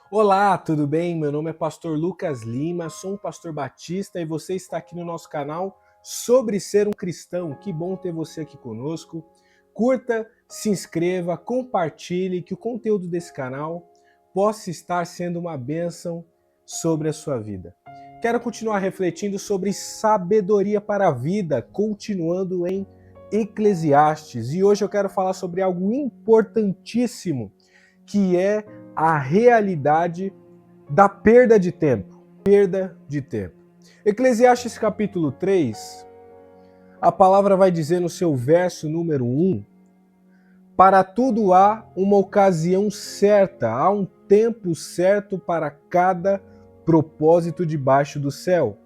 Olá, tudo bem? Meu nome é Pastor Lucas Lima, sou um pastor batista e você está aqui no nosso canal sobre ser um cristão. Que bom ter você aqui conosco. Curta, se inscreva, compartilhe, que o conteúdo desse canal possa estar sendo uma bênção sobre a sua vida. Quero continuar refletindo sobre sabedoria para a vida, continuando em Eclesiastes. E hoje eu quero falar sobre algo importantíssimo, que é a realidade da perda de tempo. Perda de tempo. Eclesiastes capítulo 3, a palavra vai dizer no seu verso número 1: para tudo há uma ocasião certa, há um tempo certo para cada propósito debaixo do céu.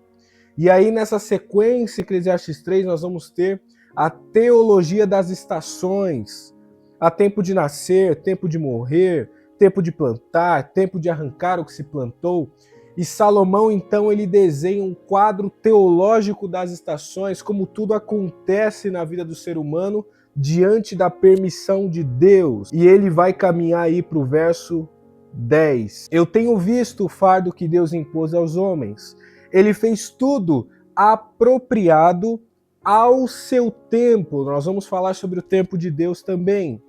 E aí nessa sequência, Eclesiastes 3, nós vamos ter a teologia das estações. Há tempo de nascer, tempo de morrer, tempo de plantar, tempo de arrancar o que se plantou. E Salomão, então, ele desenha um quadro teológico das estações, como tudo acontece na vida do ser humano diante da permissão de Deus. E ele vai caminhar aí para o verso 10. Eu tenho visto o fardo que Deus impôs aos homens. Ele fez tudo apropriado ao seu tempo. Nós vamos falar sobre o tempo de Deus também.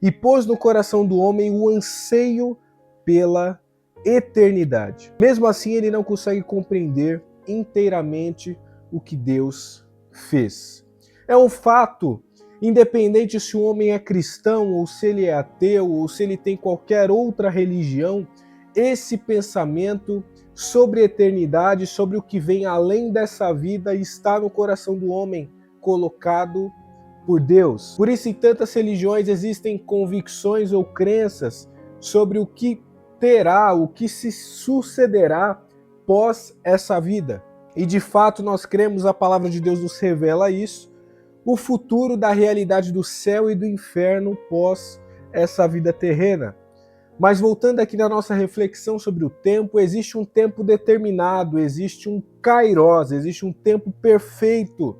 E pôs no coração do homem o anseio pela eternidade. Mesmo assim, ele não consegue compreender inteiramente o que Deus fez. É um fato, independente se o homem é cristão, ou se ele é ateu, ou se ele tem qualquer outra religião, esse pensamento sobre a eternidade, sobre o que vem além dessa vida, está no coração do homem, colocado por Deus. Por isso, em tantas religiões existem convicções ou crenças sobre o que terá, o que se sucederá pós essa vida. E de fato nós cremos, a palavra de Deus nos revela isso, o futuro da realidade do céu e do inferno pós essa vida terrena. Mas voltando aqui na nossa reflexão sobre o tempo, existe um tempo determinado, existe um kairos, existe um tempo perfeito,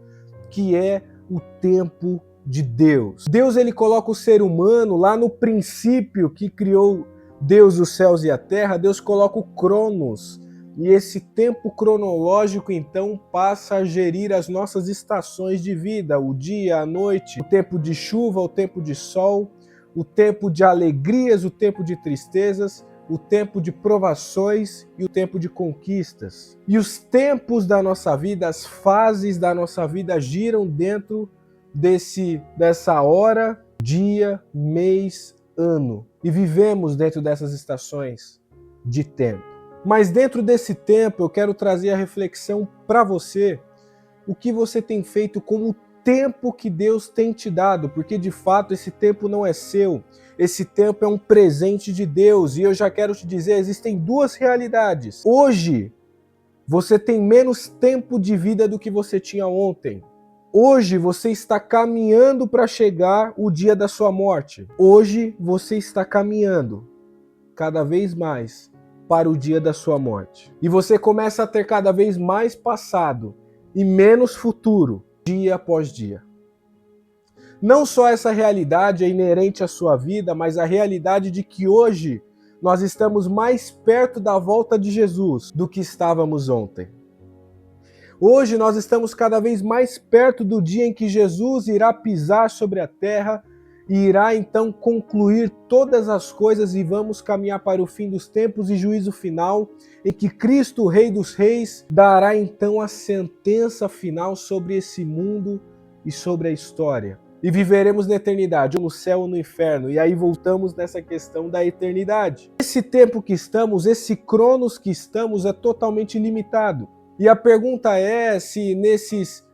que é o tempo de Deus. Deus, ele coloca o ser humano lá no princípio que criou Deus os céus e a terra. Deus coloca o Cronos, e esse tempo cronológico então passa a gerir as nossas estações de vida, o dia, a noite, o tempo de chuva, o tempo de sol, o tempo de alegrias, o tempo de tristezas, o tempo de provações e o tempo de conquistas. E os tempos da nossa vida, as fases da nossa vida giram dentro dessa hora, dia, mês, ano. E vivemos dentro dessas estações de tempo. Mas dentro desse tempo eu quero trazer a reflexão para você, o que você tem feito com o tempo que Deus tem te dado, porque de fato esse tempo não é seu, esse tempo é um presente de Deus. E eu já quero te dizer, existem duas realidades. Hoje, você tem menos tempo de vida do que você tinha ontem. Hoje você está caminhando para chegar o dia da sua morte. Hoje você está caminhando cada vez mais para o dia da sua morte. E você começa a ter cada vez mais passado e menos futuro, dia após dia. Não só essa realidade é inerente à sua vida, mas a realidade de que hoje nós estamos mais perto da volta de Jesus do que estávamos ontem. Hoje nós estamos cada vez mais perto do dia em que Jesus irá pisar sobre a terra e irá então concluir todas as coisas, e vamos caminhar para o fim dos tempos e juízo final, em que Cristo, o Rei dos Reis, dará então a sentença final sobre esse mundo e sobre a história. E viveremos na eternidade, ou no céu ou no inferno. E aí voltamos nessa questão da eternidade. Esse tempo que estamos, esse cronos que estamos, é totalmente limitado. E a pergunta é se nesses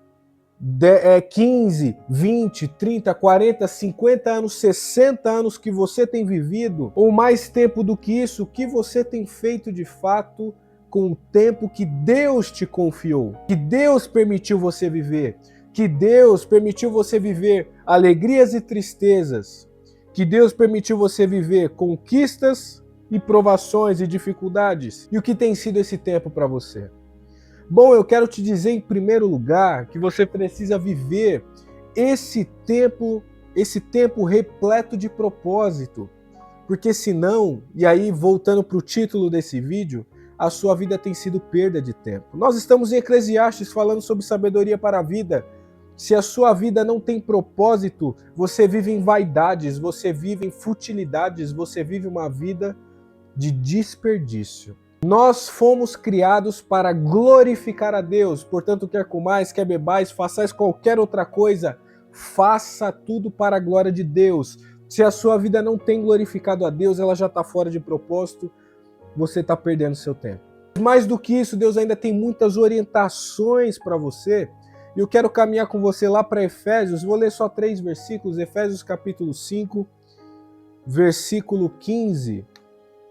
15, 20, 30, 40, 50 anos, 60 anos que você tem vivido, ou mais tempo do que isso, o que você tem feito de fato com o tempo que Deus te confiou, que Deus permitiu você viver, que Deus permitiu você viver alegrias e tristezas, que Deus permitiu você viver conquistas e provações e dificuldades. E o que tem sido esse tempo para você? Bom, eu quero te dizer em primeiro lugar que você precisa viver esse tempo repleto de propósito. Porque senão, e aí voltando para o título desse vídeo, a sua vida tem sido perda de tempo. Nós estamos em Eclesiastes falando sobre sabedoria para a vida. Se a sua vida não tem propósito, você vive em vaidades, você vive em futilidades, você vive uma vida de desperdício. Nós fomos criados para glorificar a Deus, portanto, quer comais, quer bebais, façais qualquer outra coisa, faça tudo para a glória de Deus. Se a sua vida não tem glorificado a Deus, ela já está fora de propósito, você está perdendo seu tempo. Mais do que isso, Deus ainda tem muitas orientações para você. E eu quero caminhar com você lá para Efésios, vou ler só 3 versículos, Efésios capítulo 5, versículo 15.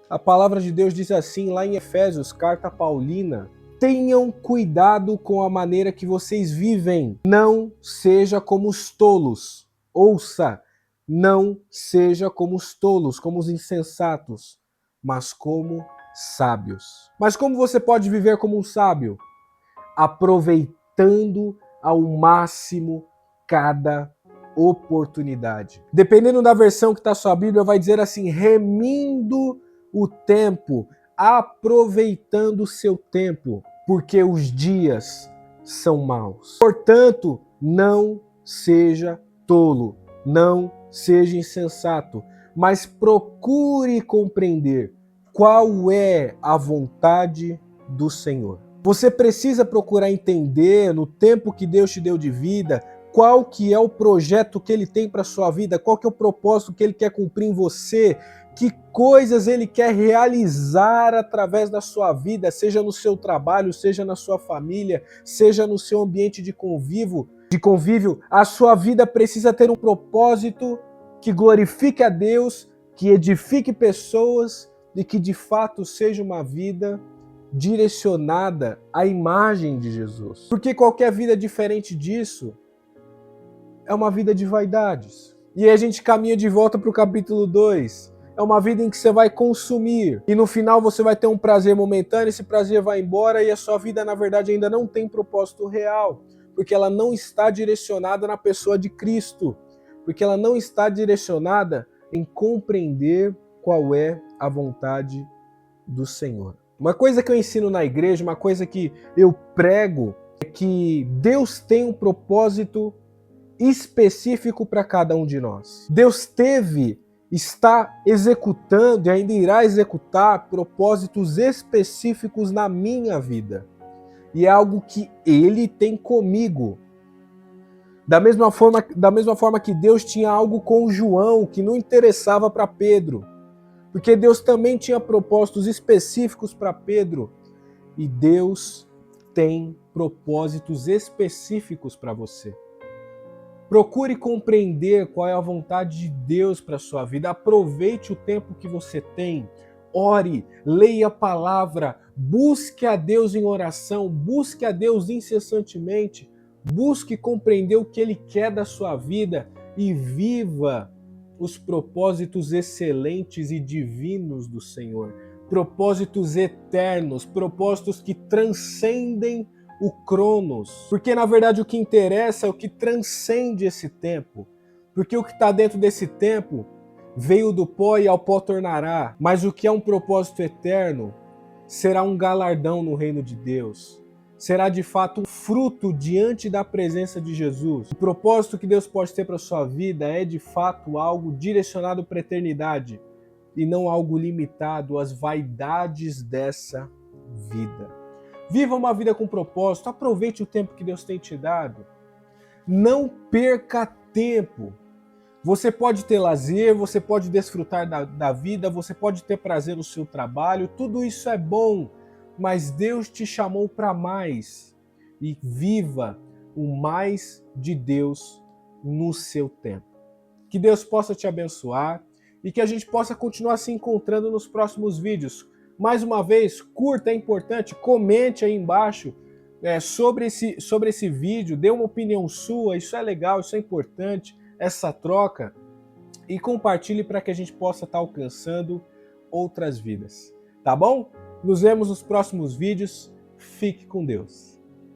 A palavra de Deus diz assim, lá em Efésios, carta paulina: tenham cuidado com a maneira que vocês vivem, não seja como os tolos. Ouça, não seja como os tolos, como os insensatos, mas como sábios. Mas como você pode viver como um sábio? Aproveitando ao máximo cada oportunidade. Dependendo da versão que está sua Bíblia, vai dizer assim, remindo o tempo, aproveitando o seu tempo, porque os dias são maus. Portanto, não seja tolo, não seja insensato, mas procure compreender qual é a vontade do Senhor. Você precisa procurar entender no tempo que Deus te deu de vida, qual que é o projeto que Ele tem para a sua vida, qual que é o propósito que Ele quer cumprir em você, que coisas Ele quer realizar através da sua vida, seja no seu trabalho, seja na sua família, seja no seu ambiente de convívio. A sua vida precisa ter um propósito que glorifique a Deus, que edifique pessoas e que de fato seja uma vida direcionada à imagem de Jesus. Porque qualquer vida diferente disso é uma vida de vaidades. E aí a gente caminha de volta para o capítulo 2. É uma vida em que você vai consumir. E no final você vai ter um prazer momentâneo, esse prazer vai embora e a sua vida, na verdade, ainda não tem propósito real. Porque ela não está direcionada na pessoa de Cristo. Porque ela não está direcionada em compreender qual é a vontade do Senhor. Uma coisa que eu ensino na igreja, uma coisa que eu prego, é que Deus tem um propósito específico para cada um de nós. Deus está executando e ainda irá executar propósitos específicos na minha vida. E é algo que Ele tem comigo. Da mesma forma que Deus tinha algo com João, que não interessava para Pedro. Porque Deus também tinha propósitos específicos para Pedro. E Deus tem propósitos específicos para você. Procure compreender qual é a vontade de Deus para a sua vida. Aproveite o tempo que você tem. Ore, leia a palavra, busque a Deus em oração, busque a Deus incessantemente, busque compreender o que Ele quer da sua vida e viva os propósitos excelentes e divinos do Senhor. Propósitos eternos, propósitos que transcendem o Cronos. Porque na verdade o que interessa é o que transcende esse tempo. Porque o que está dentro desse tempo veio do pó e ao pó tornará. Mas o que é um propósito eterno será um galardão no reino de Deus. Será de fato um fruto diante da presença de Jesus. O propósito que Deus pode ter para a sua vida é de fato algo direcionado para a eternidade e não algo limitado às vaidades dessa vida. Viva uma vida com propósito, aproveite o tempo que Deus tem te dado. Não perca tempo. Você pode ter lazer, você pode desfrutar da vida, você pode ter prazer no seu trabalho, tudo isso é bom, mas Deus te chamou para mais. E viva o mais de Deus no seu tempo. Que Deus possa te abençoar e que a gente possa continuar se encontrando nos próximos vídeos. Mais uma vez, curta, é importante, comente aí embaixo sobre esse vídeo, dê uma opinião sua, isso é legal, isso é importante, essa troca, e compartilhe para que a gente possa estar alcançando outras vidas, tá bom? Nos vemos nos próximos vídeos, fique com Deus.